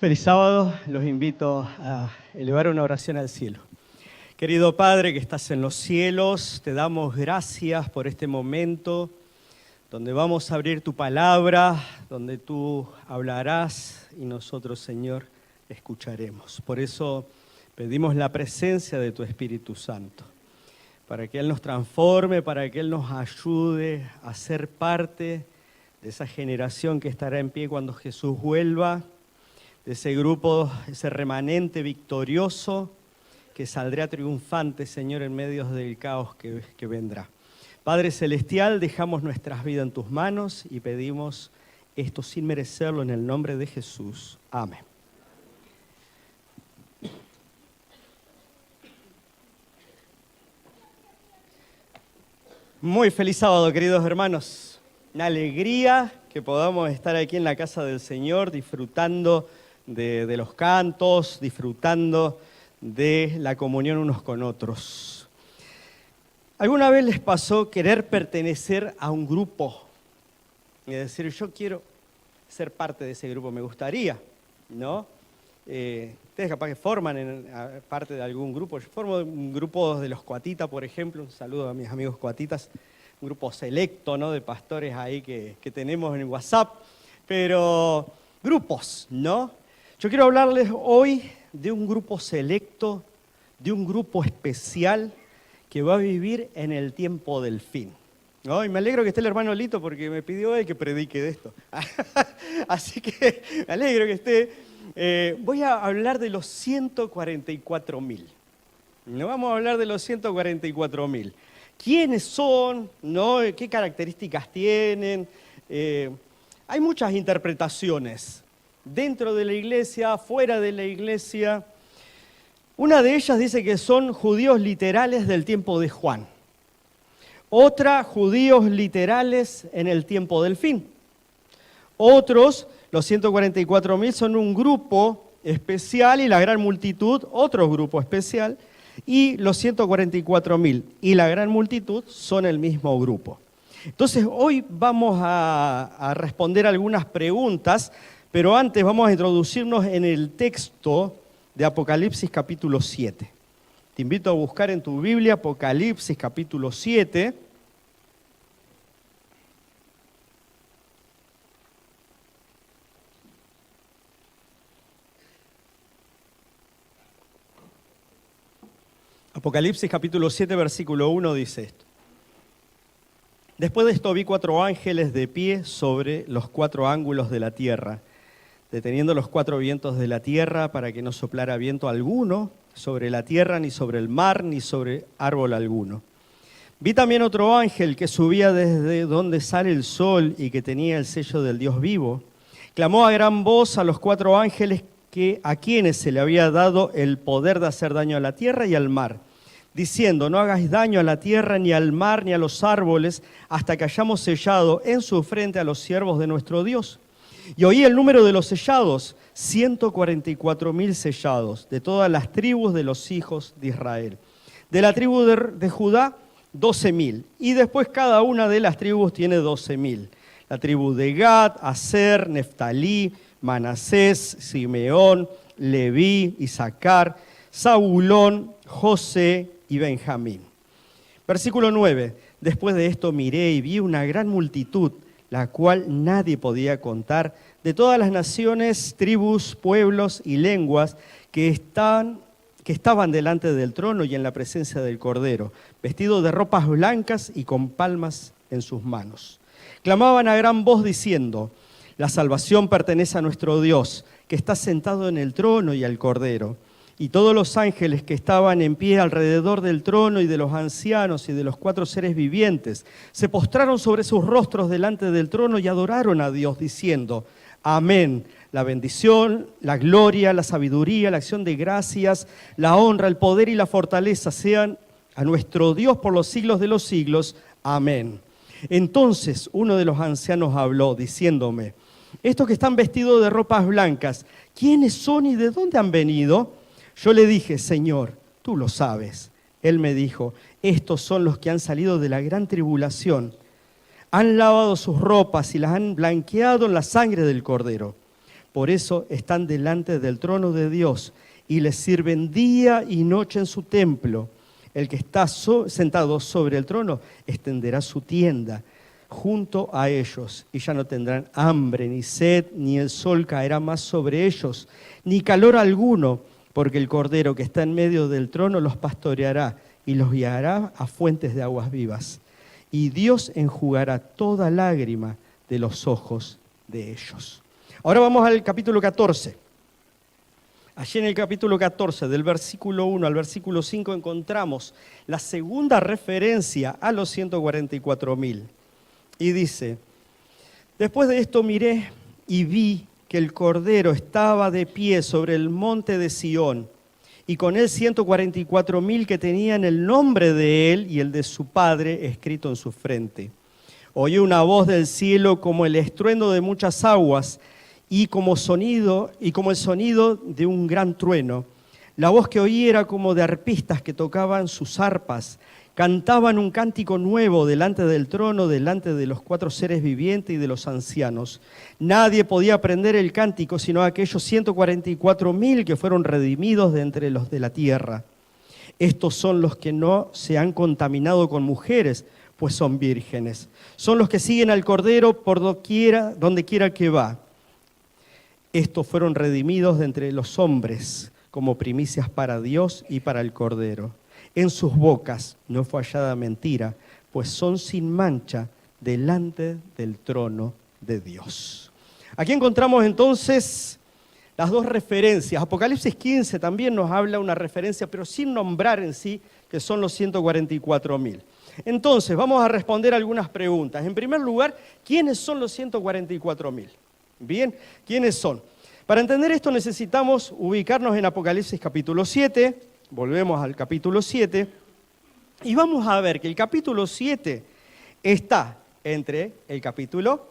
Feliz sábado, los invito a elevar una oración al cielo. Querido Padre que estás en los cielos, te damos gracias por este momento donde vamos a abrir tu palabra, donde tú hablarás y nosotros, Señor, escucharemos. Por eso pedimos la presencia de tu Espíritu Santo, para que Él nos transforme, para que Él nos ayude a ser parte de esa generación que estará en pie cuando Jesús vuelva, de ese grupo, ese remanente victorioso que saldrá triunfante, Señor, en medio del caos que vendrá. Padre Celestial, dejamos nuestras vidas en tus manos y pedimos esto sin merecerlo en el nombre de Jesús. Amén. Muy feliz sábado, queridos hermanos. Una alegría que podamos estar aquí en la casa del Señor disfrutando de los cantos, disfrutando de la comunión unos con otros. ¿Alguna vez les pasó querer pertenecer a un grupo? Y decir, yo quiero ser parte de ese grupo, me gustaría, ¿no? Ustedes capaz que forman parte de algún grupo. Yo formo un grupo de los Cuatitas, por ejemplo, un saludo a mis amigos Cuatitas, un grupo selecto, ¿no?, de pastores ahí que tenemos en WhatsApp, pero grupos, ¿no? Yo quiero hablarles hoy de un grupo selecto, de un grupo especial que va a vivir en el tiempo del fin, ¿no? Y me alegro que esté el hermano Lito porque me pidió él que predique de esto. Así que me alegro que esté. Voy a hablar de los 144.000. No vamos a hablar de los 144.000. ¿Quiénes son? ¿No? ¿Qué características tienen? Hay muchas interpretaciones. Dentro de la iglesia, fuera de la iglesia. Una de ellas dice que son judíos literales del tiempo de Juan. Otra, judíos literales en el tiempo del fin. Otros, los 144.000, son un grupo especial y la gran multitud, otro grupo especial. Y los 144.000 y la gran multitud son el mismo grupo. Entonces, hoy vamos a responder algunas preguntas, pero antes vamos a introducirnos en el texto de Apocalipsis capítulo 7. Te invito a buscar en tu Biblia Apocalipsis capítulo 7. Apocalipsis capítulo 7, versículo 1 dice esto. Después de esto vi 4 ángeles de pie sobre los 4 ángulos de la tierra, deteniendo los 4 vientos de la tierra para que no soplara viento alguno sobre la tierra, ni sobre el mar, ni sobre árbol alguno. Vi también otro ángel que subía desde donde sale el sol y que tenía el sello del Dios vivo. Clamó a gran voz a los 4 ángeles a quienes se le había dado el poder de hacer daño a la tierra y al mar, diciendo, no hagáis daño a la tierra, ni al mar, ni a los árboles, hasta que hayamos sellado en su frente a los siervos de nuestro Dios. Y oí el número de los sellados, 144.000 sellados, de todas las tribus de los hijos de Israel. De la tribu de Judá, 12.000. Y después cada una de las tribus tiene 12.000. La tribu de Gad, Aser, Neftalí, Manasés, Simeón, Leví, Isaacar, Zabulón, José y Benjamín. Versículo 9. Después de esto miré y vi una gran multitud, la cual nadie podía contar, de todas las naciones, tribus, pueblos y lenguas que estaban delante del trono y en la presencia del Cordero, vestidos de ropas blancas y con palmas en sus manos. Clamaban a gran voz diciendo, la salvación pertenece a nuestro Dios, que está sentado en el trono y al Cordero. Y todos los ángeles que estaban en pie alrededor del trono y de los ancianos y de los 4 seres vivientes, se postraron sobre sus rostros delante del trono y adoraron a Dios, diciendo, amén, la bendición, la gloria, la sabiduría, la acción de gracias, la honra, el poder y la fortaleza sean a nuestro Dios por los siglos de los siglos. Amén. Entonces uno de los ancianos habló, diciéndome, estos que están vestidos de ropas blancas, ¿quiénes son y de dónde han venido? Yo le dije, Señor, tú lo sabes. Él me dijo, estos son los que han salido de la gran tribulación. Han lavado sus ropas y las han blanqueado en la sangre del Cordero. Por eso están delante del trono de Dios y les sirven día y noche en su templo. El que está sentado sobre el trono extenderá su tienda junto a ellos, y ya no tendrán hambre ni sed, ni el sol caerá más sobre ellos, ni calor alguno, porque el Cordero que está en medio del trono los pastoreará y los guiará a fuentes de aguas vivas. Y Dios enjugará toda lágrima de los ojos de ellos. Ahora vamos al capítulo 14. Allí en el capítulo 14, del versículo 1 al versículo 5, encontramos la segunda referencia a los 144.000. Y dice: después de esto miré y vi que el Cordero estaba de pie sobre el monte de Sión, y con él 144.000 que tenían el nombre de él y el de su padre escrito en su frente. Oí una voz del cielo como el estruendo de muchas aguas y como el sonido de un gran trueno. La voz que oí era como de arpistas que tocaban sus arpas. Cantaban un cántico nuevo delante del trono, delante de los 4 seres vivientes y de los ancianos. Nadie podía aprender el cántico, sino aquellos 144.000 que fueron redimidos de entre los de la tierra. Estos son los que no se han contaminado con mujeres, pues son vírgenes. Son los que siguen al Cordero por donde quiera que va. Estos fueron redimidos de entre los hombres, como primicias para Dios y para el Cordero. En sus bocas no fue hallada mentira, pues son sin mancha delante del trono de Dios. Aquí encontramos entonces las dos referencias. Apocalipsis 15 también nos habla una referencia, pero sin nombrar en sí, que son los 144.000. Entonces, vamos a responder algunas preguntas. En primer lugar, ¿quiénes son los 144.000? Bien, ¿quiénes son? Para entender esto necesitamos ubicarnos en Apocalipsis capítulo 7, volvemos al capítulo 7, y vamos a ver que el capítulo 7 está entre el capítulo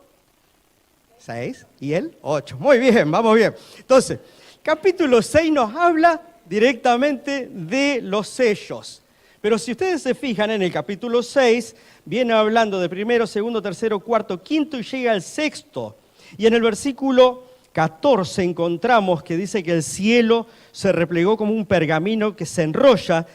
6 y el 8. Muy bien, vamos bien. Entonces, capítulo 6 nos habla directamente de los sellos. Pero si ustedes se fijan en el capítulo 6, viene hablando de primero, segundo, tercero, cuarto, quinto y llega al sexto. Y en el versículo 14 encontramos que dice que el cielo se replegó como un pergamino que se enrolla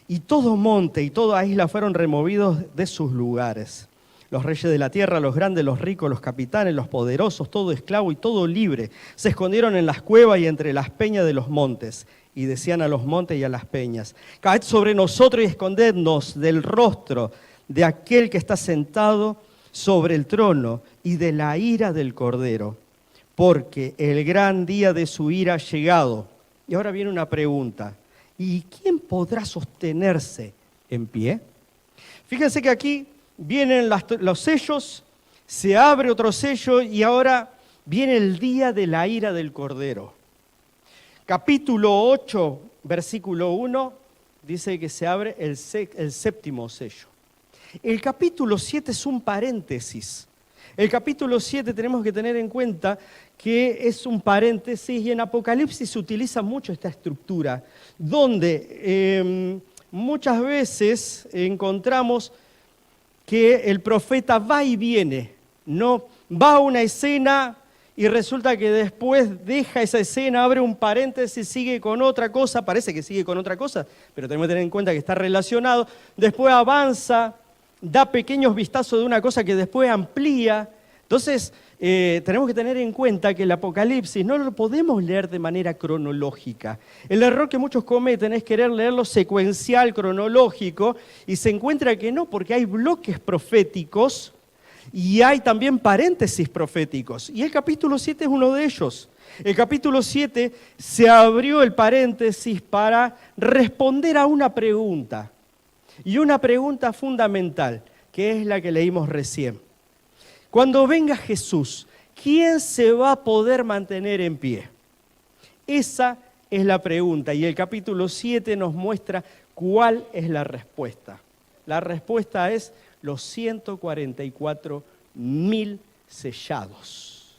y todo monte y toda isla fueron removidos de sus lugares. Los reyes de la tierra, los grandes, los ricos, los capitanes, los poderosos, todo esclavo y todo libre, se escondieron en las cuevas y entre las peñas de los montes. Y decían a los montes y a las peñas: caed sobre nosotros y escondednos del rostro de aquel que está sentado sobre el trono y de la ira del Cordero, porque el gran día de su ira ha llegado. Y ahora viene una pregunta: ¿y quién podrá sostenerse en pie? Fíjense que aquí vienen los sellos, se abre otro sello y ahora viene el día de la ira del Cordero. Capítulo 8, versículo 1, dice que se abre el séptimo sello. El capítulo 7 es un paréntesis. El capítulo 7 tenemos que tener en cuenta que es un paréntesis y en Apocalipsis se utiliza mucho esta estructura, donde muchas veces encontramos que el profeta va y viene, no va a una escena y resulta que después deja esa escena, abre un paréntesis, sigue con otra cosa, parece que sigue con otra cosa, pero tenemos que tener en cuenta que está relacionado, después avanza, da pequeños vistazos de una cosa que después amplía. Entonces, tenemos que tener en cuenta que el Apocalipsis no lo podemos leer de manera cronológica. El error que muchos cometen es querer leerlo secuencial, cronológico, y se encuentra que no, porque hay bloques proféticos y hay también paréntesis proféticos. Y el capítulo 7 es uno de ellos. El capítulo 7 se abrió el paréntesis para responder a una pregunta. Y una pregunta fundamental, que es la que leímos recién. Cuando venga Jesús, ¿quién se va a poder mantener en pie? Esa es la pregunta y el capítulo 7 nos muestra cuál es la respuesta. La respuesta es los 144.000 sellados.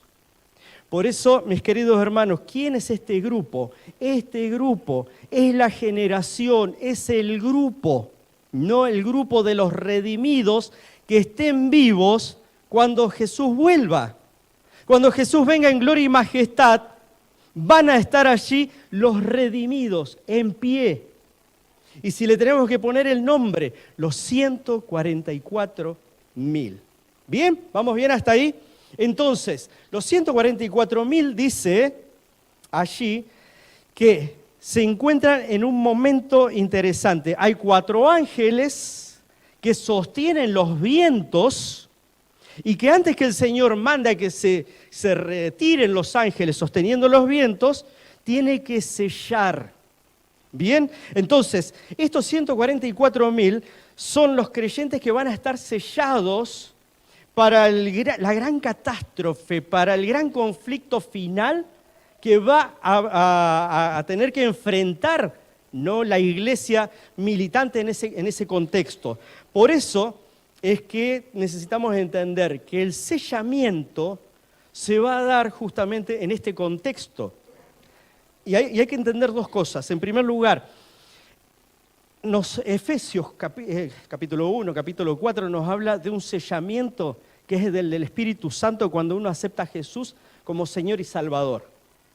Por eso, mis queridos hermanos, ¿quién es este grupo? Este grupo es la generación, es el grupo, no el grupo de los redimidos que estén vivos cuando Jesús vuelva. Cuando Jesús venga en gloria y majestad, van a estar allí los redimidos en pie. Y si le tenemos que poner el nombre, los 144.000. ¿Bien? ¿Vamos bien hasta ahí? Entonces, los 144.000 dice allí que se encuentran en un momento interesante. Hay 4 ángeles que sostienen los vientos y que antes que el Señor manda que se retiren los ángeles sosteniendo los vientos, tiene que sellar. Bien, entonces, estos 144.000 son los creyentes que van a estar sellados para la gran catástrofe, para el gran conflicto final que va a tener que enfrentar, ¿no?, la iglesia militante en ese contexto. Por eso es que necesitamos entender que el sellamiento se va a dar justamente en este contexto. Y hay que entender 2 cosas. En primer lugar, Efesios capítulo 1, capítulo 4 nos habla de un sellamiento que es del Espíritu Santo cuando uno acepta a Jesús como Señor y Salvador,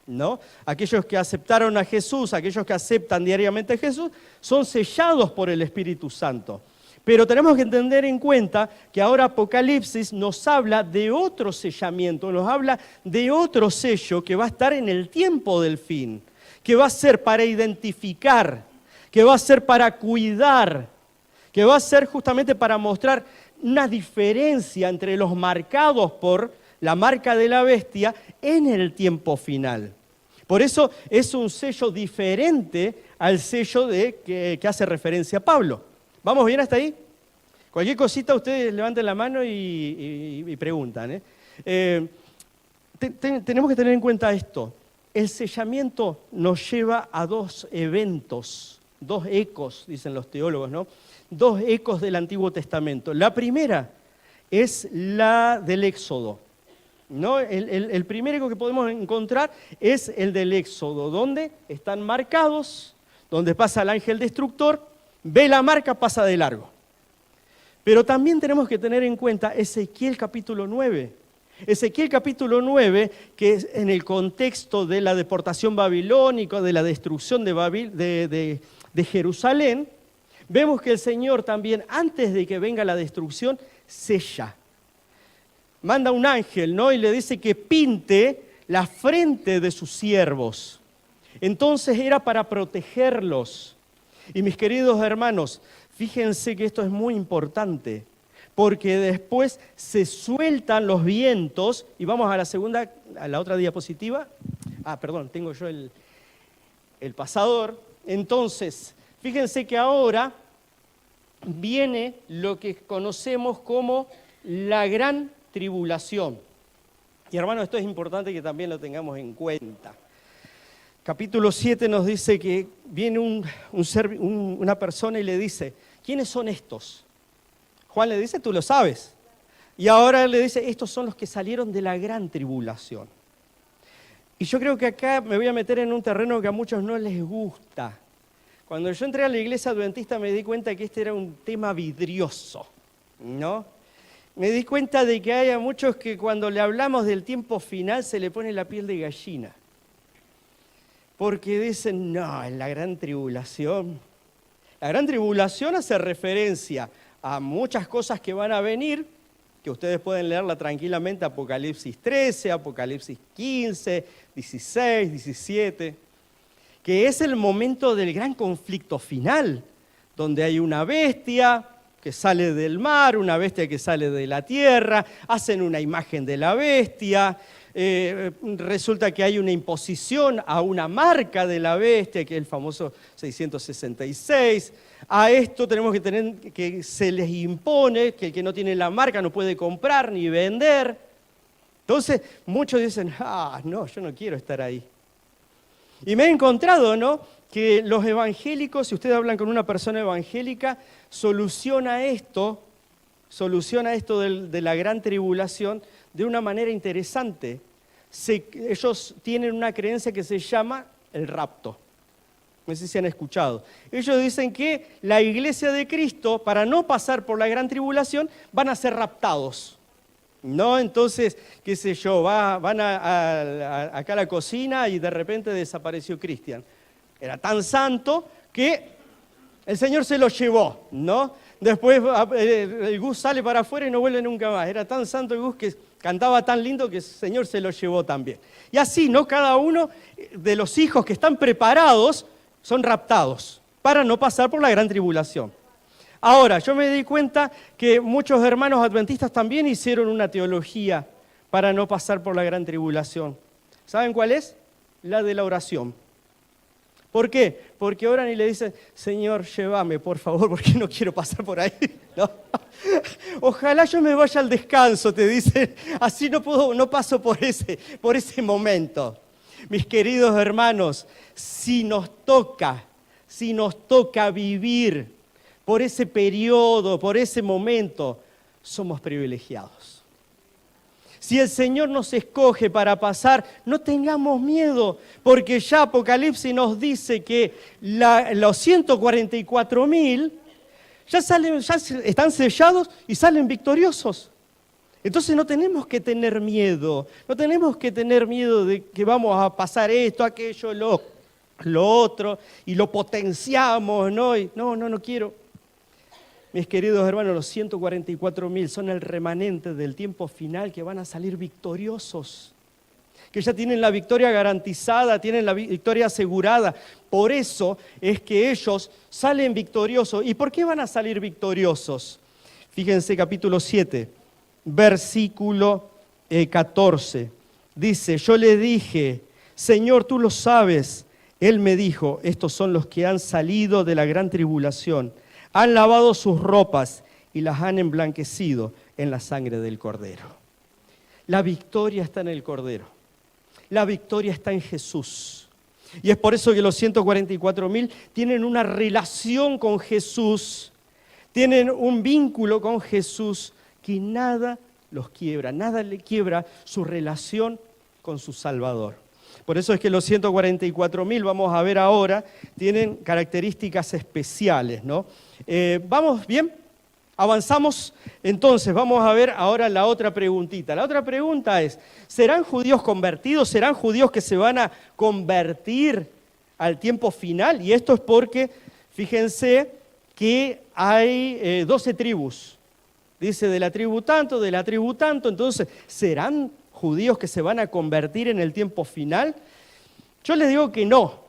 ¿no? Aquellos que aceptaron a Jesús, aquellos que aceptan diariamente a Jesús, son sellados por el Espíritu Santo. Pero tenemos que entender en cuenta que ahora Apocalipsis nos habla de otro sellamiento, nos habla de otro sello que va a estar en el tiempo del fin, que va a ser para identificar, que va a ser para cuidar, que va a ser justamente para mostrar una diferencia entre los marcados por la marca de la bestia en el tiempo final. Por eso es un sello diferente al sello que hace referencia a Pablo. ¿Vamos bien hasta ahí? Cualquier cosita ustedes levanten la mano y preguntan. Tenemos que tener en cuenta esto. El sellamiento nos lleva a 2 eventos, 2 ecos, dicen los teólogos, ¿no? 2 ecos del Antiguo Testamento. La primera es la del Éxodo, ¿no? El primer eco que podemos encontrar es el del Éxodo, donde están marcados, donde pasa el ángel destructor, ve la marca, pasa de largo. Pero también tenemos que tener en cuenta Ezequiel capítulo 9. Ezequiel capítulo 9, que es en el contexto de la deportación babilónica, de la destrucción de Jerusalén, vemos que el Señor también, antes de que venga la destrucción, sella. Manda un ángel, ¿no? Y le dice que pinte la frente de sus siervos. Entonces era para protegerlos. Y mis queridos hermanos, fíjense que esto es muy importante, porque después se sueltan los vientos, y vamos a la otra diapositiva. Perdón, tengo yo el pasador. Entonces, fíjense que ahora viene lo que conocemos como la gran tribulación. Y hermano, esto es importante que también lo tengamos en cuenta. Capítulo 7 nos dice que viene una persona y le dice, ¿quiénes son estos? Juan le dice, tú lo sabes. Y ahora él le dice, estos son los que salieron de la gran tribulación. Y yo creo que acá me voy a meter en un terreno que a muchos no les gusta. Cuando yo entré a la iglesia adventista me di cuenta que este era un tema vidrioso, ¿no? Me di cuenta de que hay a muchos que cuando le hablamos del tiempo final se le pone la piel de gallina. Porque dicen, no, en la gran tribulación. La gran tribulación hace referencia a muchas cosas que van a venir, que ustedes pueden leerla tranquilamente, Apocalipsis 13, Apocalipsis 15, 16, 17, que es el momento del gran conflicto final, donde hay una bestia que sale del mar, una bestia que sale de la tierra, hacen una imagen de la bestia, resulta que hay una imposición a una marca de la bestia, que es el famoso 666. A esto tenemos que tener que se les impone que el que no tiene la marca no puede comprar ni vender. Entonces, muchos dicen, no, yo no quiero estar ahí. Y me he encontrado, ¿no?, que los evangélicos, si ustedes hablan con una persona evangélica, soluciona esto de la gran tribulación de una manera interesante. Ellos tienen una creencia que se llama el rapto. No sé si han escuchado. Ellos dicen que la iglesia de Cristo, para no pasar por la gran tribulación, van a ser raptados. No, entonces, qué sé yo, van acá a la cocina y de repente desapareció Cristian. Era tan santo que el Señor se lo llevó, ¿no? Después el Gus sale para afuera y no vuelve nunca más. Era tan santo el Gus que cantaba tan lindo que el Señor se lo llevó también. Y así, ¿no? Cada uno de los hijos que están preparados son raptados para no pasar por la gran tribulación. Ahora, yo me di cuenta que muchos hermanos adventistas también hicieron una teología para no pasar por la gran tribulación. ¿Saben cuál es? La de la oración. ¿Por qué? Porque oran y le dicen, Señor, llévame, por favor, porque no quiero pasar por ahí. ¿No? Ojalá yo me vaya al descanso, te dicen, así no paso por ese momento. Mis queridos hermanos, si nos toca vivir por ese periodo, por ese momento, somos privilegiados. Si el Señor nos escoge para pasar, no tengamos miedo, porque ya Apocalipsis nos dice que los 144.000 ya están sellados y salen victoriosos. Entonces no tenemos que tener miedo, de que vamos a pasar esto, aquello, lo otro, y lo potenciamos, ¿no? No quiero. Mis queridos hermanos, los 144.000 son el remanente del tiempo final que van a salir victoriosos, que ya tienen la victoria garantizada, tienen la victoria asegurada. Por eso es que ellos salen victoriosos. ¿Y por qué van a salir victoriosos? Fíjense, capítulo 7, versículo 14. Dice, yo le dije, Señor, tú lo sabes. Él me dijo, estos son los que han salido de la gran tribulación. Han lavado sus ropas y las han emblanquecido en la sangre del Cordero. La victoria está en el Cordero. La victoria está en Jesús. Y es por eso que los 144.000 tienen una relación con Jesús, tienen un vínculo con Jesús que nada los quiebra, nada le quiebra su relación con su Salvador. Por eso es que los 144.000, vamos a ver ahora, tienen características especiales, ¿no? ¿Vamos bien? Avanzamos, entonces vamos a ver ahora la otra preguntita. La otra pregunta es, ¿serán judíos convertidos? ¿Serán judíos que se van a convertir al tiempo final? Y esto es porque, fíjense, que hay 12 tribus. Dice de la tribu tanto, entonces, ¿serán judíos que se van a convertir en el tiempo final? Yo les digo que no.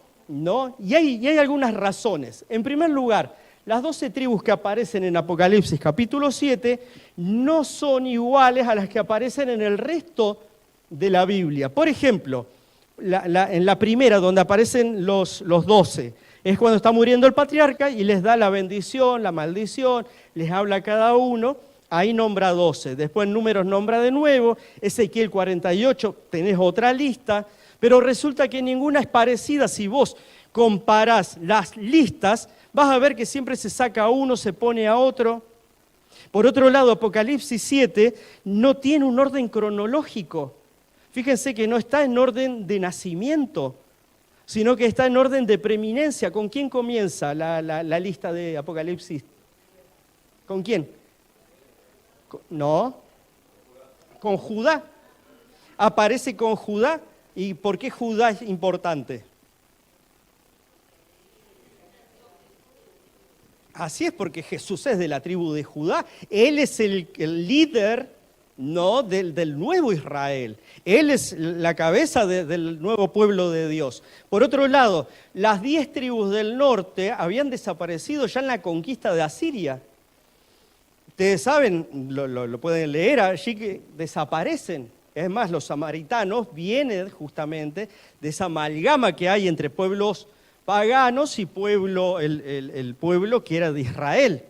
Y hay algunas razones. En primer lugar, las 12 tribus que aparecen en Apocalipsis capítulo 7 no son iguales a las que aparecen en el resto de la Biblia. Por ejemplo, en la primera, donde aparecen los 12, es cuando está muriendo el patriarca y les da la bendición, la maldición, les habla a cada uno. Ahí nombra 12, después Números nombra de nuevo, Ezequiel 48, tenés otra lista, pero resulta que ninguna es parecida. Si vos comparás las listas, vas a ver que siempre se saca a uno, se pone a otro. Por otro lado, Apocalipsis 7 no tiene un orden cronológico. Fíjense que no está en orden de nacimiento, sino que está en orden de preeminencia. ¿Con quién comienza la lista de Apocalipsis? ¿Con quién? No, con Judá. Aparece con Judá. ¿Y por qué Judá es importante? Así es, porque Jesús es de la tribu de Judá. Él es el líder, ¿no?, del nuevo Israel. Él es la cabeza del nuevo pueblo de Dios. Por otro lado, las 10 tribus del norte habían desaparecido ya en la conquista de Asiria. Ustedes saben, lo pueden leer allí, que desaparecen. Es más, los samaritanos vienen justamente de esa amalgama que hay entre pueblos paganos y el pueblo que era de Israel.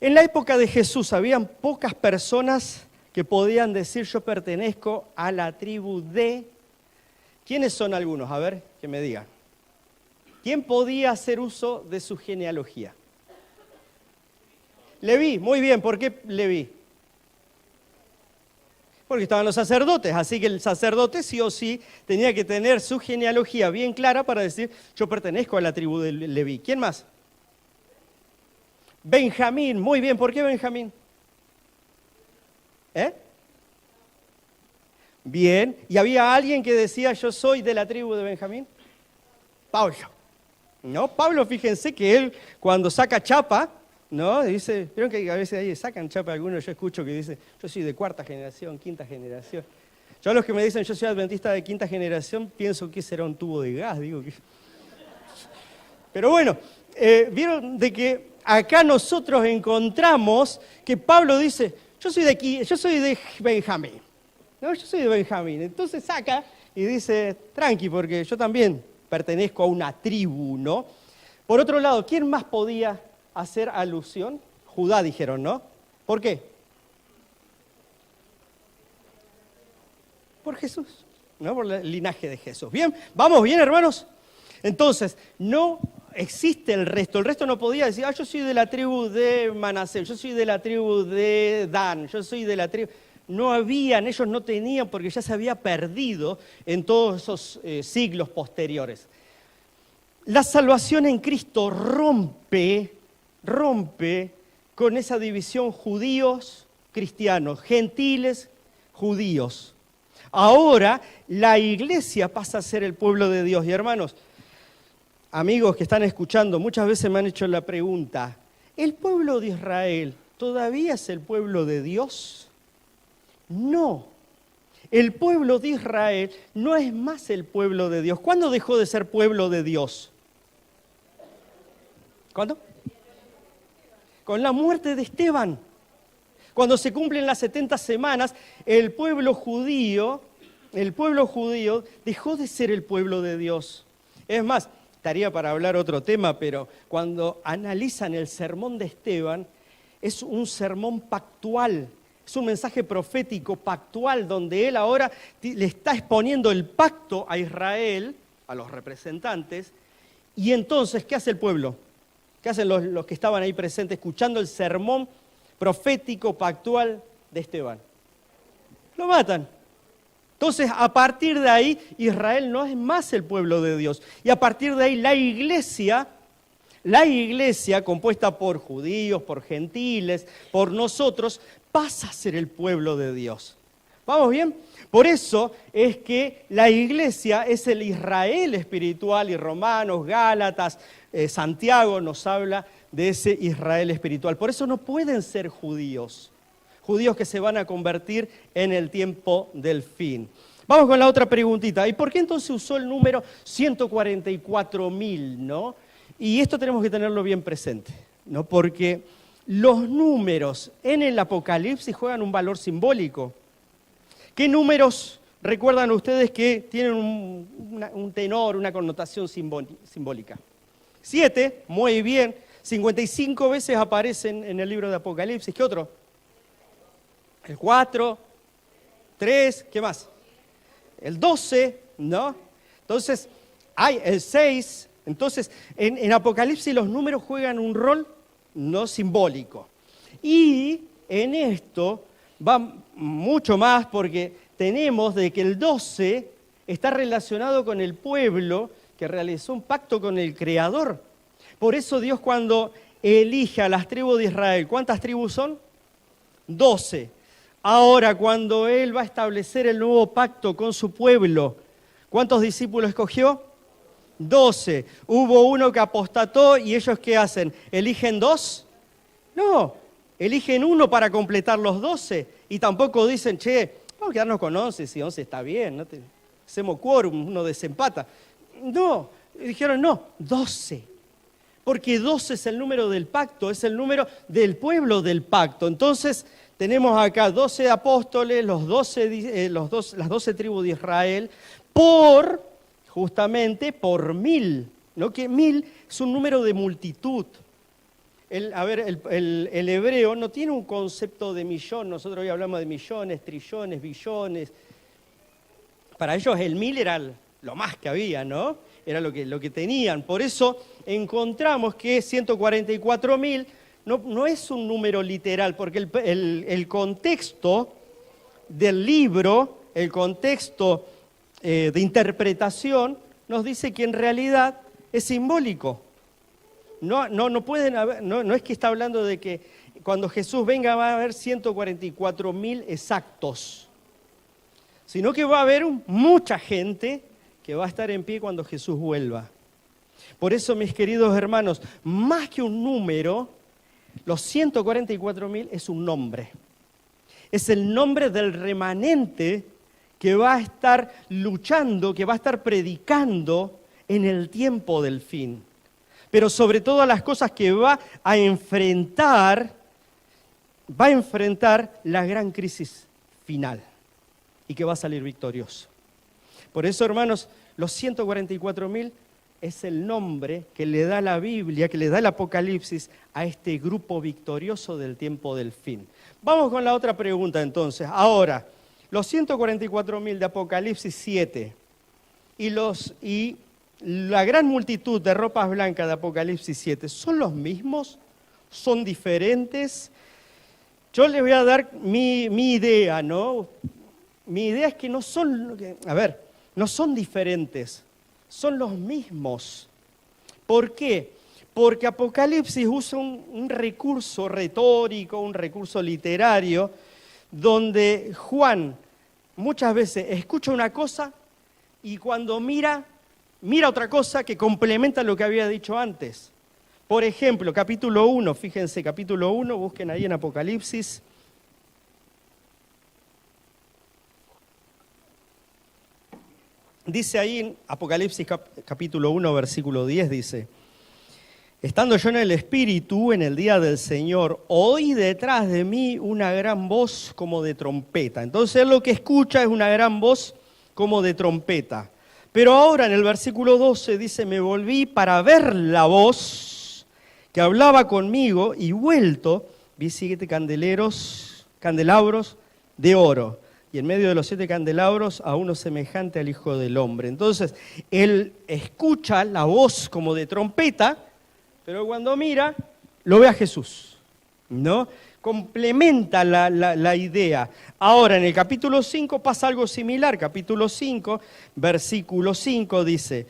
En la época de Jesús habían pocas personas que podían decir, yo pertenezco a la tribu de... ¿Quiénes son algunos? A ver, que me digan. ¿Quién podía hacer uso de su genealogía? Leví, muy bien. ¿Por qué Leví? Porque estaban los sacerdotes, así que el sacerdote sí o sí tenía que tener su genealogía bien clara para decir, yo pertenezco a la tribu de Leví. ¿Quién más? Benjamín, muy bien. ¿Por qué Benjamín? Bien. ¿Y había alguien que decía, yo soy de la tribu de Benjamín? Pablo. ¿No? Pablo, fíjense que él cuando saca chapa, ¿no? Dice, vieron que a veces ahí sacan chapa algunos, yo escucho que dice, yo soy de cuarta generación, quinta generación. Yo a los que me dicen, yo soy adventista de quinta generación, pienso que será un tubo de gas, digo que... Pero bueno, vieron de que acá nosotros encontramos que Pablo dice, yo soy de Benjamín, ¿no? Yo soy de Benjamín. Entonces saca y dice, tranqui, porque yo también pertenezco a una tribu, ¿no? Por otro lado, ¿quién más podía hacer alusión? Judá, dijeron, ¿no? ¿Por qué? Por Jesús, ¿no? Por el linaje de Jesús. Bien, vamos bien, hermanos. Entonces, no existe el resto no podía decir, yo soy de la tribu de Manasés, yo soy de la tribu de Dan, yo soy de la tribu... No habían, ellos no tenían, porque ya se había perdido en todos esos siglos posteriores. La salvación en Cristo rompe con esa división judíos, cristianos, gentiles, judíos. Ahora la iglesia pasa a ser el pueblo de Dios. Y hermanos, amigos que están escuchando, muchas veces me han hecho la pregunta, ¿el pueblo de Israel todavía es el pueblo de Dios? No, el pueblo de Israel no es más el pueblo de Dios. ¿Cuándo dejó de ser pueblo de Dios? ¿Cuándo? Con la muerte de Esteban. Cuando se cumplen las 70 semanas, el pueblo judío dejó de ser el pueblo de Dios. Es más, estaría para hablar otro tema, pero cuando analizan el sermón de Esteban, es un sermón pactual. Es un mensaje profético pactual donde él ahora le está exponiendo el pacto a Israel, a los representantes, y entonces, ¿qué hace el pueblo? ¿Qué hacen los que estaban ahí presentes escuchando el sermón profético pactual de Esteban? Lo matan. Entonces, a partir de ahí, Israel no es más el pueblo de Dios. Y a partir de ahí, la iglesia compuesta por judíos, por gentiles, por nosotros, pasa a ser el pueblo de Dios. ¿Vamos bien? Por eso es que la iglesia es el Israel espiritual, y Romanos, Gálatas, Santiago nos habla de ese Israel espiritual. Por eso no pueden ser judíos que se van a convertir en el tiempo del fin. Vamos con la otra preguntita. ¿Y por qué entonces usó el número 144.000, no? Y esto tenemos que tenerlo bien presente, ¿no? Porque los números en el Apocalipsis juegan un valor simbólico. ¿Qué números recuerdan ustedes que tienen un tenor, una connotación simbólica? 7, muy bien. 55 veces aparecen en el libro de Apocalipsis. ¿Qué otro? El 4, 3, ¿qué más? El 12, ¿no? Entonces, hay el 6. Entonces, en Apocalipsis los números juegan un rol no simbólico. Y en esto va mucho más porque tenemos de que el 12 está relacionado con el pueblo que realizó un pacto con el Creador. Por eso Dios cuando elige a las tribus de Israel, ¿cuántas tribus son? 12. Ahora, cuando Él va a establecer el nuevo pacto con su pueblo, ¿cuántos discípulos escogió? 12. Hubo uno que apostató y ellos ¿qué hacen? ¿Eligen 2? No, eligen uno para completar los 12 y tampoco dicen, vamos a quedarnos con 11, si 11 está bien, ¿no? Hacemos quórum, uno desempata. No, dijeron no, 12. Porque 12 es el número del pacto, es el número del pueblo del pacto. Entonces tenemos acá 12 apóstoles, las 12 tribus de Israel, justamente por 1000, ¿no? Que 1000 es un número de multitud. El hebreo no tiene un concepto de millón, nosotros hoy hablamos de millones, trillones, billones. Para ellos el 1000 era lo más que había, ¿no? Era lo que tenían. Por eso encontramos que 144.000 no es un número literal, porque el contexto del libro, el contexto de interpretación, nos dice que en realidad es simbólico. No es que está hablando de que cuando Jesús venga va a haber 144.000 exactos. sino que va a haber mucha gente que va a estar en pie cuando Jesús vuelva. Por eso, mis queridos hermanos, más que un número, los 144.000 es un nombre. Es el nombre del remanente que va a estar luchando, que va a estar predicando en el tiempo del fin. Pero sobre todas las cosas que va a enfrentar la gran crisis final y que va a salir victorioso. Por eso, hermanos, los 144.000 es el nombre que le da la Biblia, que le da el Apocalipsis a este grupo victorioso del tiempo del fin. Vamos con la otra pregunta entonces. Ahora, los 144.000 de Apocalipsis 7 y la gran multitud de ropas blancas de Apocalipsis 7, ¿son los mismos? ¿Son diferentes? Yo les voy a dar mi idea, ¿no? Mi idea es que no son diferentes, son los mismos. ¿Por qué? Porque Apocalipsis usa un recurso retórico, un recurso literario, donde Juan muchas veces escucha una cosa y cuando mira otra cosa que complementa lo que había dicho antes. Por ejemplo, capítulo 1, fíjense, capítulo 1, busquen ahí en Apocalipsis. Dice ahí en Apocalipsis capítulo 1, versículo 10, dice: estando yo en el Espíritu en el día del Señor, oí detrás de mí una gran voz como de trompeta. Entonces él lo que escucha es una gran voz como de trompeta. Pero ahora en el versículo 12 dice: me volví para ver la voz que hablaba conmigo y vuelto, vi 7 candelabros de oro. Y en medio de los 7 candelabros a uno semejante al Hijo del Hombre. Entonces, él escucha la voz como de trompeta, pero cuando mira, lo ve a Jesús, ¿no? Complementa la idea. Ahora, en el capítulo 5 pasa algo similar. Capítulo 5, versículo 5 dice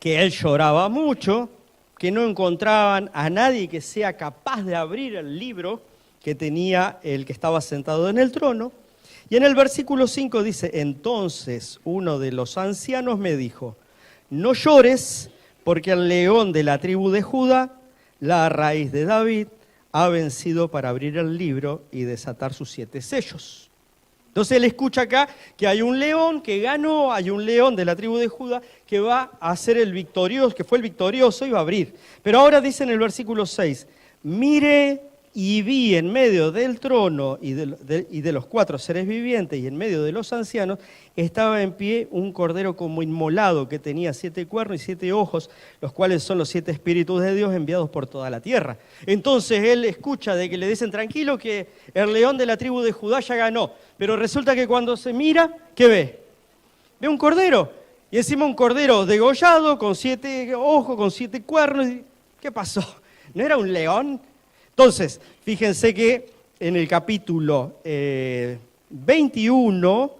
que él lloraba mucho, que no encontraban a nadie que sea capaz de abrir el libro que tenía el que estaba sentado en el trono. Y en el versículo 5 dice: entonces uno de los ancianos me dijo: no llores, porque el león de la tribu de Judá, la raíz de David, ha vencido para abrir el libro y desatar sus 7 sellos. Entonces él escucha acá que hay un león que ganó, hay un león de la tribu de Judá que va a ser el victorioso, que fue el victorioso y va a abrir. Pero ahora dice en el versículo 6, mire y vi en medio del trono y de los 4 seres vivientes y en medio de los ancianos, estaba en pie un cordero como inmolado que tenía 7 cuernos y 7 ojos, los cuales son los 7 espíritus de Dios enviados por toda la tierra. Entonces él escucha de que le dicen: tranquilo, que el león de la tribu de Judá ya ganó. Pero resulta que cuando se mira, ¿qué ve? Ve un cordero, y encima un cordero degollado, con 7 ojos, con 7 cuernos. ¿Qué pasó? ¿No era un león? Entonces, fíjense que en el capítulo 21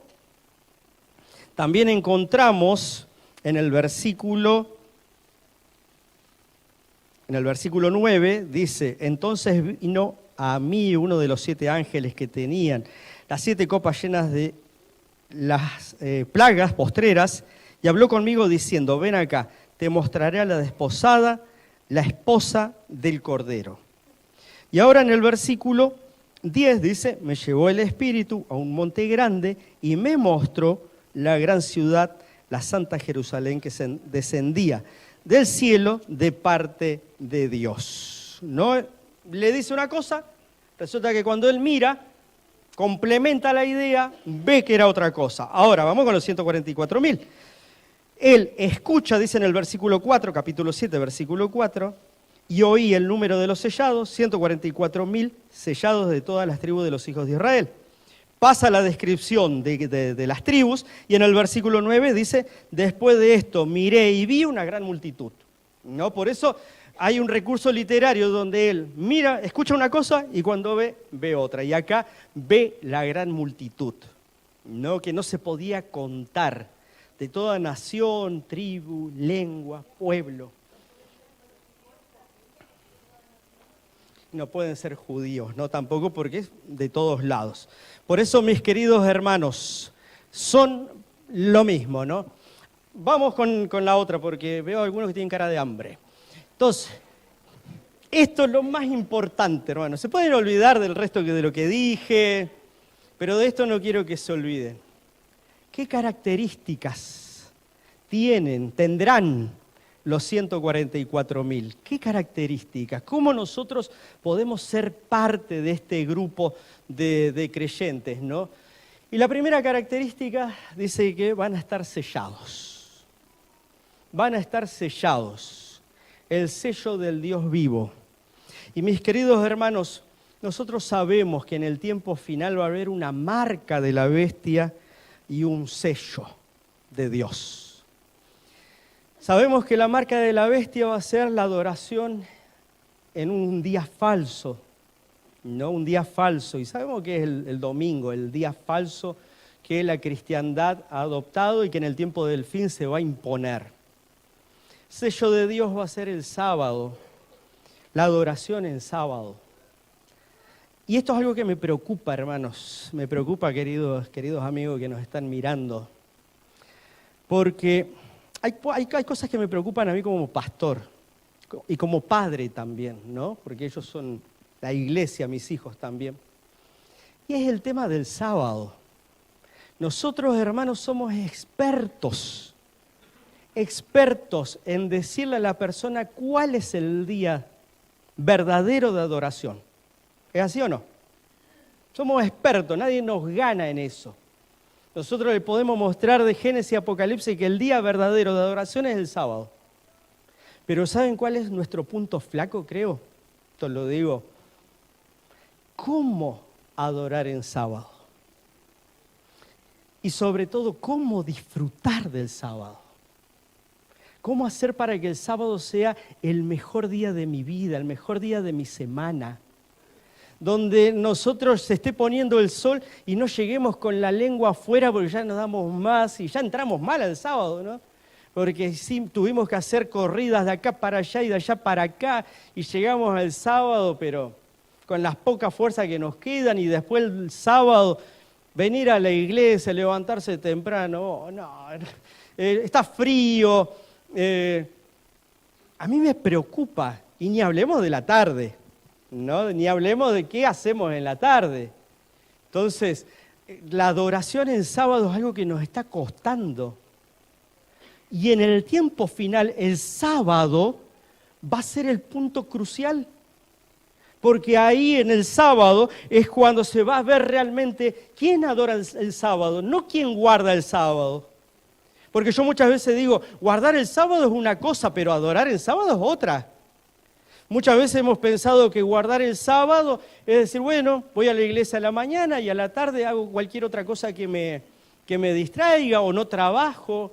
también encontramos en el versículo 9, dice: entonces vino a mí uno de los 7 ángeles que tenían las 7 copas llenas de las plagas postreras, y habló conmigo diciendo: ven acá, te mostraré a la desposada, la esposa del Cordero. Y ahora en el versículo 10 dice: me llevó el Espíritu a un monte grande y me mostró la gran ciudad, la santa Jerusalén, que descendía del cielo de parte de Dios. ¿No? Le dice una cosa, resulta que cuando él mira, complementa la idea, ve que era otra cosa. Ahora, vamos con los 144.000. Él escucha, dice en el versículo 4, capítulo 7, versículo 4, y oí el número de los sellados, 144.000 sellados de todas las tribus de los hijos de Israel. Pasa la descripción de las tribus, y en el versículo 9 dice: después de esto miré y vi una gran multitud. ¿No? Por eso hay un recurso literario donde él mira, escucha una cosa y cuando ve otra. Y acá ve la gran multitud, ¿no? Que no se podía contar, de toda nación, tribu, lengua, pueblo. no pueden ser judíos, no tampoco porque es de todos lados. Por eso, mis queridos hermanos, son lo mismo, ¿no? Vamos con la otra, porque veo algunos que tienen cara de hambre. Entonces, esto es lo más importante, hermano. Se pueden olvidar del resto de lo que dije, pero de esto no quiero que se olviden. ¿Qué características tendrán los 144.000? ¿Qué características? ¿Cómo nosotros podemos ser parte de este grupo de creyentes, ¿no? Y la primera característica dice que van a estar sellados. Van a estar sellados. El sello del Dios vivo. Y mis queridos hermanos, nosotros sabemos que en el tiempo final va a haber una marca de la bestia y un sello de Dios. Sabemos que la marca de la bestia va a ser la adoración en un día falso, ¿no? Un día falso. Y sabemos que es el domingo, el día falso que la cristiandad ha adoptado y que en el tiempo del fin se va a imponer. Sello de Dios va a ser el sábado, la adoración en sábado. Y esto es algo que me preocupa, hermanos, me preocupa, queridos amigos que nos están mirando, porque hay cosas que me preocupan a mí como pastor y como padre también, ¿no? Porque ellos son la iglesia, mis hijos también. Y es el tema del sábado. Nosotros, hermanos, somos expertos en decirle a la persona cuál es el día verdadero de adoración. ¿Es así o no? Somos expertos, nadie nos gana en eso. Nosotros le podemos mostrar de Génesis y Apocalipsis que el día verdadero de adoración es el sábado. Pero ¿saben cuál es nuestro punto flaco, creo? Esto lo digo. ¿Cómo adorar en sábado? Y sobre todo, ¿cómo disfrutar del sábado? ¿Cómo hacer para que el sábado sea el mejor día de mi vida, el mejor día de mi semana? Donde nosotros se esté poniendo el sol y no lleguemos con la lengua afuera porque ya nos damos más y ya entramos mal al sábado, ¿no? Porque sí tuvimos que hacer corridas de acá para allá y de allá para acá y llegamos al sábado, pero con las pocas fuerzas que nos quedan y después el sábado venir a la iglesia, levantarse temprano, está frío. A mí me preocupa, y ni hablemos de la tarde, ¿no? Ni hablemos de qué hacemos en la tarde. Entonces, la adoración en sábado es algo que nos está costando. Y en el tiempo final, el sábado va a ser el punto crucial. Porque ahí en el sábado es cuando se va a ver realmente quién adora el sábado, no quién guarda el sábado. Porque yo muchas veces digo, guardar el sábado es una cosa, pero adorar el sábado es otra. Muchas veces hemos pensado que guardar el sábado es decir, bueno, voy a la iglesia a la mañana y a la tarde hago cualquier otra cosa que me distraiga o no trabajo.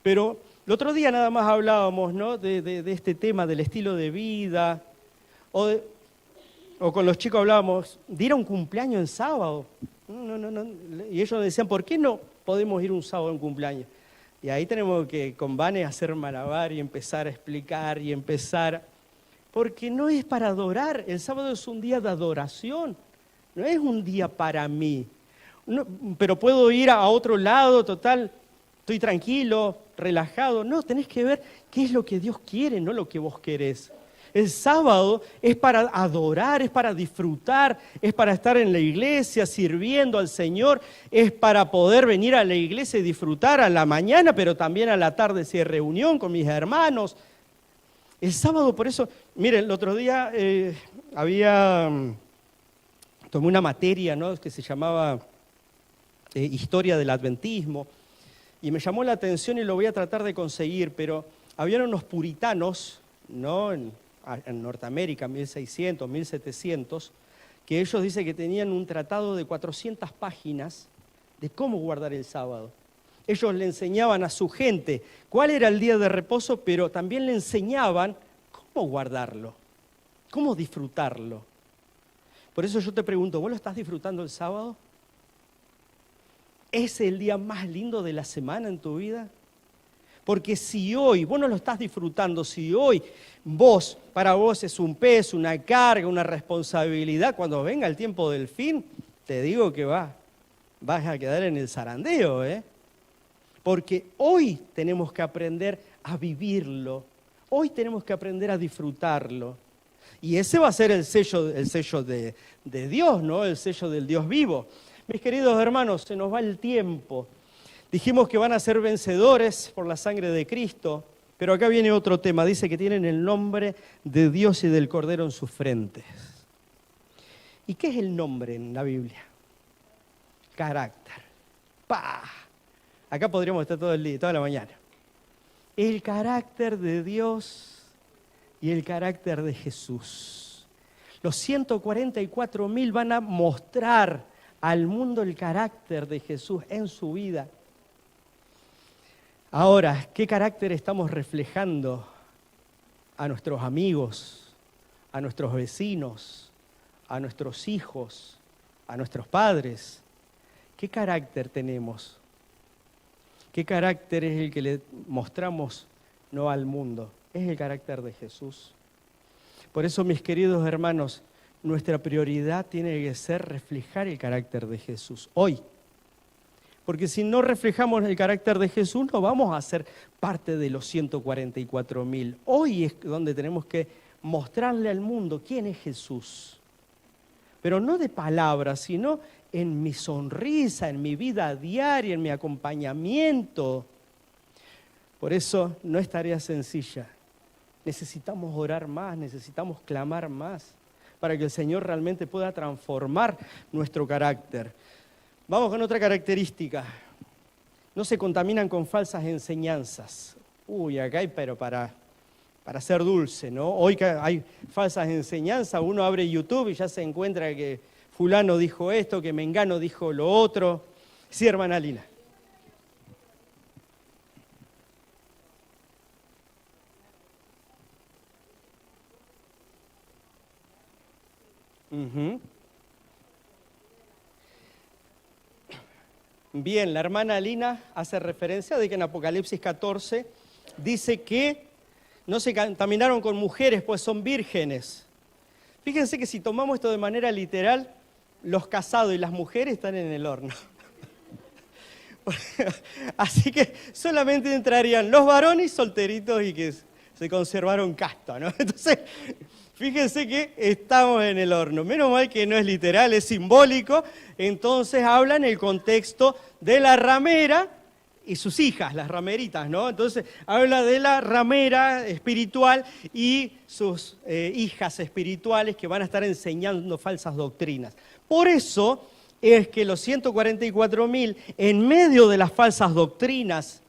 Pero el otro día nada más hablábamos, ¿no? de este tema del estilo de vida, o con los chicos hablábamos de ir a un cumpleaños en sábado. No. Y ellos decían, ¿por qué no podemos ir un sábado a un cumpleaños? Y ahí tenemos que con Vane hacer malabar y empezar a explicar y empezar. Porque no es para adorar, el sábado es un día de adoración, no es un día para mí. No, pero puedo ir a otro lado, total, estoy tranquilo, relajado. No, tenés que ver qué es lo que Dios quiere, no lo que vos querés. El sábado es para adorar, es para disfrutar, es para estar en la iglesia sirviendo al Señor, es para poder venir a la iglesia y disfrutar a la mañana, pero también a la tarde si hay reunión con mis hermanos. El sábado, por eso, miren, el otro día tomé una materia, ¿no? Que se llamaba Historia del Adventismo, y me llamó la atención y lo voy a tratar de conseguir, pero habían unos puritanos, ¿no? En Norteamérica, 1600, 1700, que ellos dicen que tenían un tratado de 400 páginas de cómo guardar el sábado. Ellos le enseñaban a su gente cuál era el día de reposo, pero también le enseñaban cómo guardarlo, cómo disfrutarlo. Por eso yo te pregunto, ¿vos lo estás disfrutando el sábado? ¿Es el día más lindo de la semana en tu vida? Porque si hoy vos no lo estás disfrutando, si hoy para vos es un peso, una carga, una responsabilidad, cuando venga el tiempo del fin, te digo que vas a quedar en el zarandeo, ¿eh? Porque hoy tenemos que aprender a vivirlo, hoy tenemos que aprender a disfrutarlo. Y ese va a ser el sello de Dios, ¿no? El sello del Dios vivo. Mis queridos hermanos, se nos va el tiempo. Dijimos que van a ser vencedores por la sangre de Cristo, pero acá viene otro tema. Dice que tienen el nombre de Dios y del Cordero en sus frentes. ¿Y qué es el nombre en la Biblia? Carácter. ¡Pah! Acá podríamos estar todo el día, toda la mañana. El carácter de Dios y el carácter de Jesús. Los 144.000 van a mostrar al mundo el carácter de Jesús en su vida. Ahora, ¿qué carácter estamos reflejando a nuestros amigos, a nuestros vecinos, a nuestros hijos, a nuestros padres? ¿Qué carácter tenemos? ¿Qué carácter es el que le mostramos no al mundo? Es el carácter de Jesús. Por eso, mis queridos hermanos, nuestra prioridad tiene que ser reflejar el carácter de Jesús hoy. Porque si no reflejamos el carácter de Jesús, no vamos a ser parte de los 144.000. Hoy es donde tenemos que mostrarle al mundo quién es Jesús. Pero no de palabras, sino en mi sonrisa, en mi vida diaria, en mi acompañamiento. Por eso no es tarea sencilla. Necesitamos orar más, necesitamos clamar más para que el Señor realmente pueda transformar nuestro carácter. Vamos con otra característica. No se contaminan con falsas enseñanzas. Acá hay, pero para ser dulce, ¿no? Hoy que hay falsas enseñanzas, uno abre YouTube y ya se encuentra que fulano dijo esto, que mengano dijo lo otro. Sí, hermana Lina. Bien, la hermana Lina hace referencia de que en Apocalipsis 14 dice que no se contaminaron con mujeres, pues son vírgenes. Fíjense que si tomamos esto de manera literal, los casados y las mujeres están en el horno. Así que solamente entrarían los varones solteritos y que se conservaron castos, ¿no? Entonces, fíjense que estamos en el horno. Menos mal que no es literal, es simbólico. Entonces habla en el contexto de la ramera y sus hijas, las rameritas, ¿no? Entonces habla de la ramera espiritual y sus hijas espirituales que van a estar enseñando falsas doctrinas. Por eso es que los 144.000, en medio de las falsas doctrinas,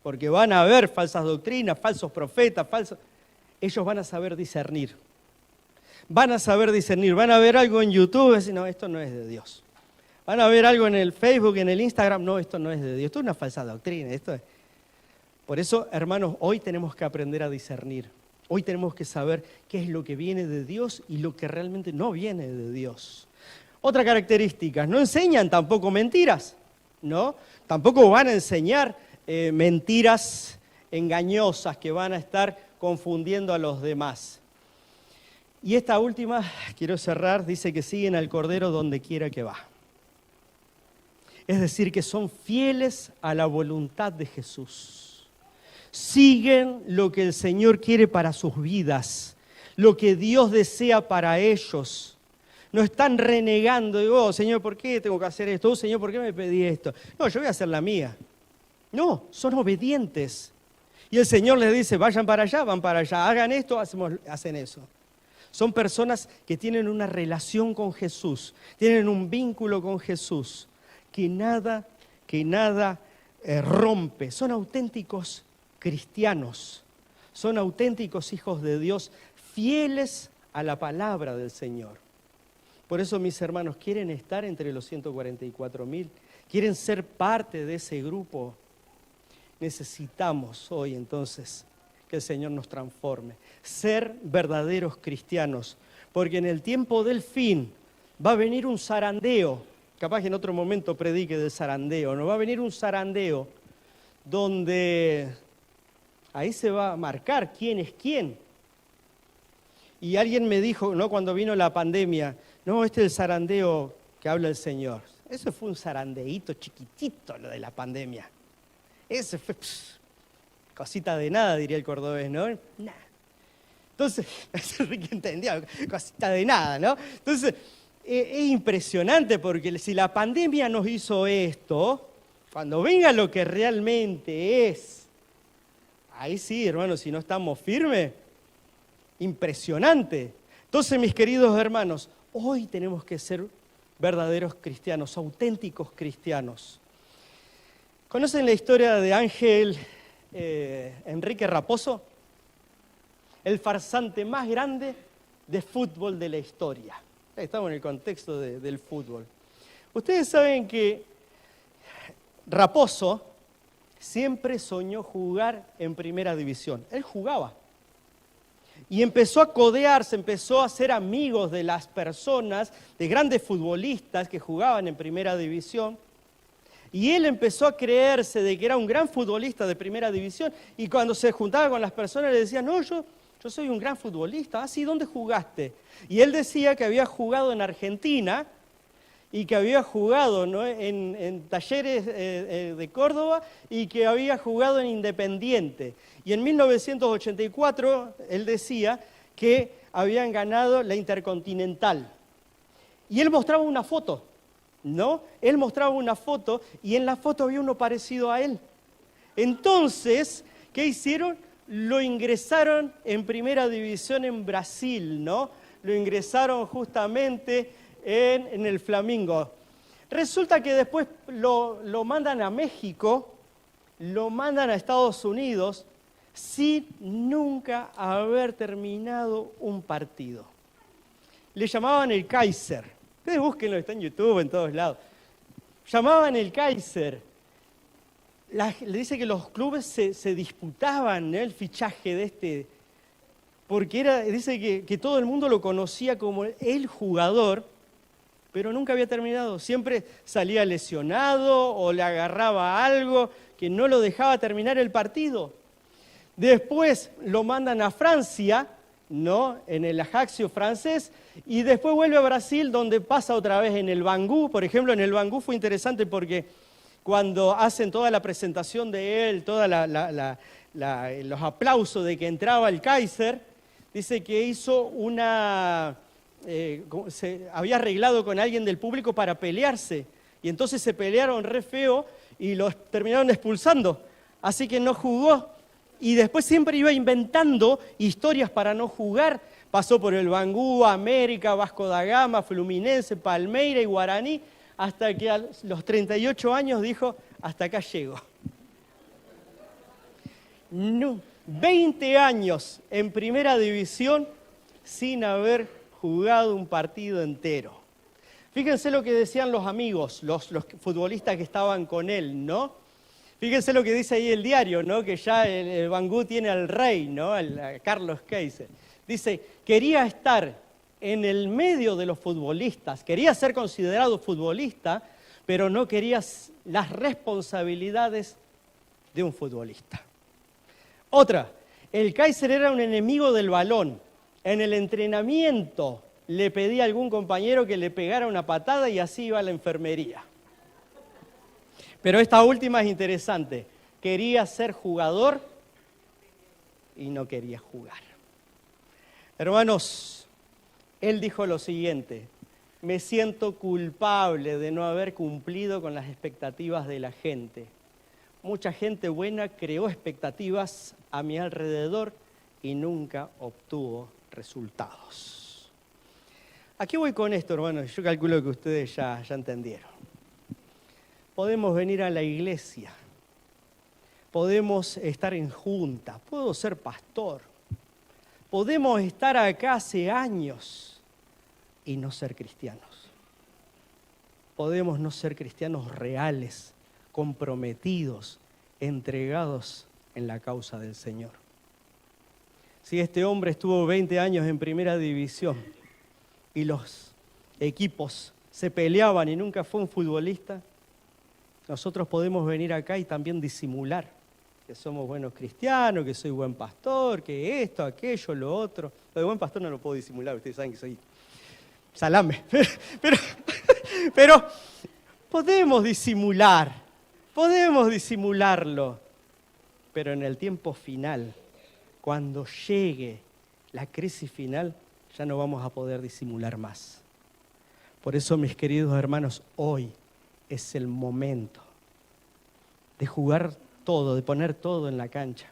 porque van a haber falsas doctrinas, falsos profetas, ellos van a saber discernir. Van a saber discernir, van a ver algo en YouTube y decir, no, esto no es de Dios. Van a ver algo en el Facebook, en el Instagram, no, esto no es de Dios, esto es una falsa doctrina. Por eso, hermanos, hoy tenemos que aprender a discernir. Hoy tenemos que saber qué es lo que viene de Dios y lo que realmente no viene de Dios. Otra característica, no enseñan tampoco mentiras, ¿no? Tampoco van a enseñar mentiras engañosas que van a estar confundiendo a los demás. Y esta última, quiero cerrar, dice que siguen al Cordero donde quiera que va. Es decir, que son fieles a la voluntad de Jesús. Siguen lo que el Señor quiere para sus vidas, lo que Dios desea para ellos. No están renegando, digo, oh, Señor, ¿por qué tengo que hacer esto? Oh, Señor, ¿por qué me pedí esto? No, yo voy a hacer la mía. No, son obedientes. Y el Señor les dice, vayan para allá, van para allá, hagan esto, hacen eso. Son personas que tienen una relación con Jesús, tienen un vínculo con Jesús, que nada rompe. Son auténticos cristianos, son auténticos hijos de Dios, fieles a la palabra del Señor. Por eso, mis hermanos, quieren estar entre los 144.000, quieren ser parte de ese grupo. Necesitamos hoy entonces que el Señor nos transforme, ser verdaderos cristianos, porque en el tiempo del fin va a venir un zarandeo, capaz que en otro momento predique del zarandeo, no va a venir un zarandeo donde ahí se va a marcar quién es quién. Y alguien me dijo, ¿no?, cuando vino la pandemia, no, este es el zarandeo que habla el Señor. Eso fue un zarandeíto chiquitito, lo de la pandemia. Eso fue cosita de nada, diría el cordobés, ¿no? Nah. Entonces, Enrique entendía, cosita de nada, ¿no? Entonces, es impresionante porque si la pandemia nos hizo esto, cuando venga lo que realmente es, ahí sí, hermanos, si no estamos firmes, impresionante. Entonces, mis queridos hermanos, hoy tenemos que ser verdaderos cristianos, auténticos cristianos. ¿Conocen la historia de Ángel Enrique Raposo? El farsante más grande de fútbol de la historia. Estamos en el contexto del fútbol. Ustedes saben que Raposo siempre soñó jugar en primera división. Él jugaba. Y empezó a codearse, empezó a ser amigos de las personas, de grandes futbolistas que jugaban en primera división. Y él empezó a creerse de que era un gran futbolista de primera división. Y cuando se juntaba con las personas le decían, no, yo soy un gran futbolista. Ah, sí, ¿dónde jugaste? Y él decía que había jugado en Argentina y que había jugado, ¿no?, en Talleres de Córdoba y que había jugado en Independiente. Y en 1984 él decía que habían ganado la Intercontinental. Y él mostraba una foto, ¿no? Él mostraba una foto y en la foto había uno parecido a él. Entonces, ¿qué hicieron? Lo ingresaron en primera división en Brasil, ¿no? Lo ingresaron justamente en el Flamengo. Resulta que después lo mandan a México, lo mandan a Estados Unidos, sin nunca haber terminado un partido. Le llamaban el Kaiser. Ustedes búsquenlo, está en YouTube, en todos lados. Llamaban el Kaiser. Le dice que los clubes se disputaban, ¿no?, el fichaje de este, porque dice que todo el mundo lo conocía como el jugador, pero nunca había terminado. Siempre salía lesionado o le agarraba algo que no lo dejaba terminar el partido. Después lo mandan a Francia, ¿no?, en el Ajaccio francés, y después vuelve a Brasil, donde pasa otra vez en el Bangu. Por ejemplo, en el Bangu fue interesante porque cuando hacen toda la presentación de él, todos los aplausos de que entraba el Kaiser, dice que hizo había arreglado con alguien del público para pelearse, y entonces se pelearon re feo y los terminaron expulsando, así que no jugó, y después siempre iba inventando historias para no jugar. Pasó por el Bangu, América, Vasco da Gama, Fluminense, Palmeiras y Guaraní, hasta que a los 38 años dijo, hasta acá llego. No, 20 años en primera división sin haber jugado un partido entero. Fíjense lo que decían los amigos, los futbolistas que estaban con él, ¿no? Fíjense lo que dice ahí el diario, ¿no?, que ya el Bangu tiene al rey, ¿no?, a Carlos Kaiser. Dice, quería estar en el medio de los futbolistas, quería ser considerado futbolista, pero no quería las responsabilidades de un futbolista. Otra, el Kaiser era un enemigo del balón. En el entrenamiento le pedía a algún compañero que le pegara una patada y así iba a la enfermería. Pero esta última es interesante. Quería ser jugador y no quería jugar. Hermanos, él dijo lo siguiente: me siento culpable de no haber cumplido con las expectativas de la gente. Mucha gente buena creó expectativas a mi alrededor y nunca obtuvo resultados. ¿A qué voy con esto, hermanos? Yo calculo que ustedes ya entendieron. Podemos venir a la iglesia, podemos estar en junta, puedo ser pastor, podemos estar acá hace años y no ser cristianos. Podemos no ser cristianos reales, comprometidos, entregados en la causa del Señor. Si este hombre estuvo 20 años en primera división y los equipos se peleaban y nunca fue un futbolista, nosotros podemos venir acá y también disimular que somos buenos cristianos, que soy buen pastor, que esto, aquello, lo otro. Lo de buen pastor no lo puedo disimular, ustedes saben que soy salame. Pero podemos disimularlo, pero en el tiempo final, cuando llegue la crisis final, ya no vamos a poder disimular más. Por eso, mis queridos hermanos, hoy es el momento de jugar todo, de poner todo en la cancha,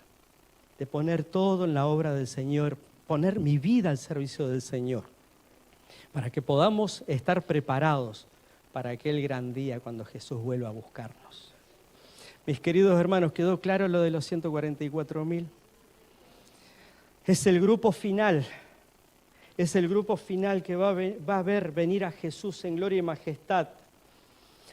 de poner todo en la obra del Señor, poner mi vida al servicio del Señor, para que podamos estar preparados para aquel gran día cuando Jesús vuelva a buscarnos. Mis queridos hermanos, ¿quedó claro lo de los 144.000? Es el grupo final. Es el grupo final que va a ver venir a Jesús en gloria y majestad.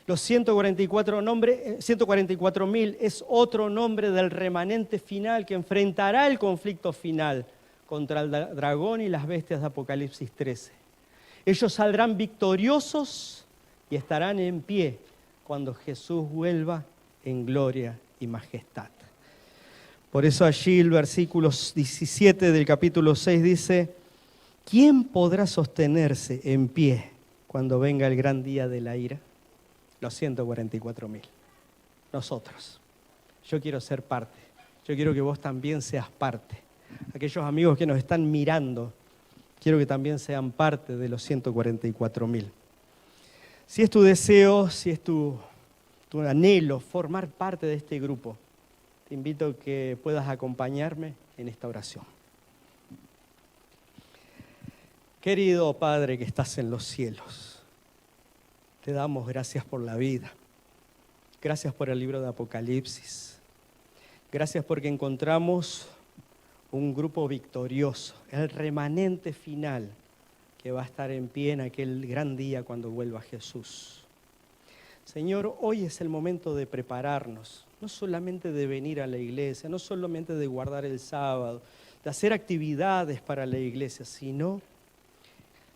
Los 144.000 es otro nombre del remanente final que enfrentará el conflicto final contra el dragón y las bestias de Apocalipsis 13. Ellos saldrán victoriosos y estarán en pie cuando Jesús vuelva en gloria y majestad. Por eso allí el versículo 17 del capítulo 6 dice: ¿quién podrá sostenerse en pie cuando venga el gran día de la ira? Los 144.000. Nosotros. Yo quiero ser parte. Yo quiero que vos también seas parte. Aquellos amigos que nos están mirando, quiero que también sean parte de los 144.000. Si es tu deseo, si es tu anhelo formar parte de este grupo, te invito a que puedas acompañarme en esta oración. Querido Padre que estás en los cielos, te damos gracias por la vida. Gracias por el libro de Apocalipsis. Gracias porque encontramos un grupo victorioso, el remanente final que va a estar en pie en aquel gran día cuando vuelva Jesús. Señor, hoy es el momento de prepararnos, no solamente de venir a la iglesia, no solamente de guardar el sábado, de hacer actividades para la iglesia, sino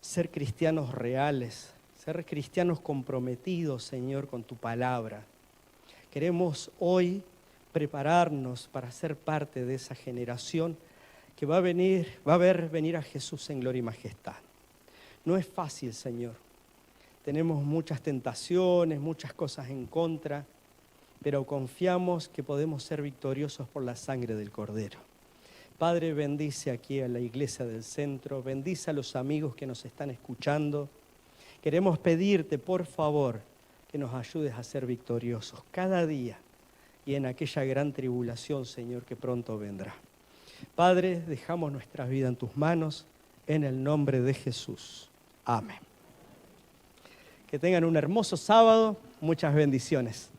ser cristianos reales, ser cristianos comprometidos, Señor, con tu palabra. Queremos hoy prepararnos para ser parte de esa generación que va a ver venir a Jesús en gloria y majestad. No es fácil, Señor. Tenemos muchas tentaciones, muchas cosas en contra, pero confiamos que podemos ser victoriosos por la sangre del Cordero. Padre, bendice aquí a la iglesia del centro, bendice a los amigos que nos están escuchando. Queremos pedirte, por favor, que nos ayudes a ser victoriosos cada día y en aquella gran tribulación, Señor, que pronto vendrá. Padre, dejamos nuestras vidas en tus manos, en el nombre de Jesús. Amén. Que tengan un hermoso sábado, muchas bendiciones.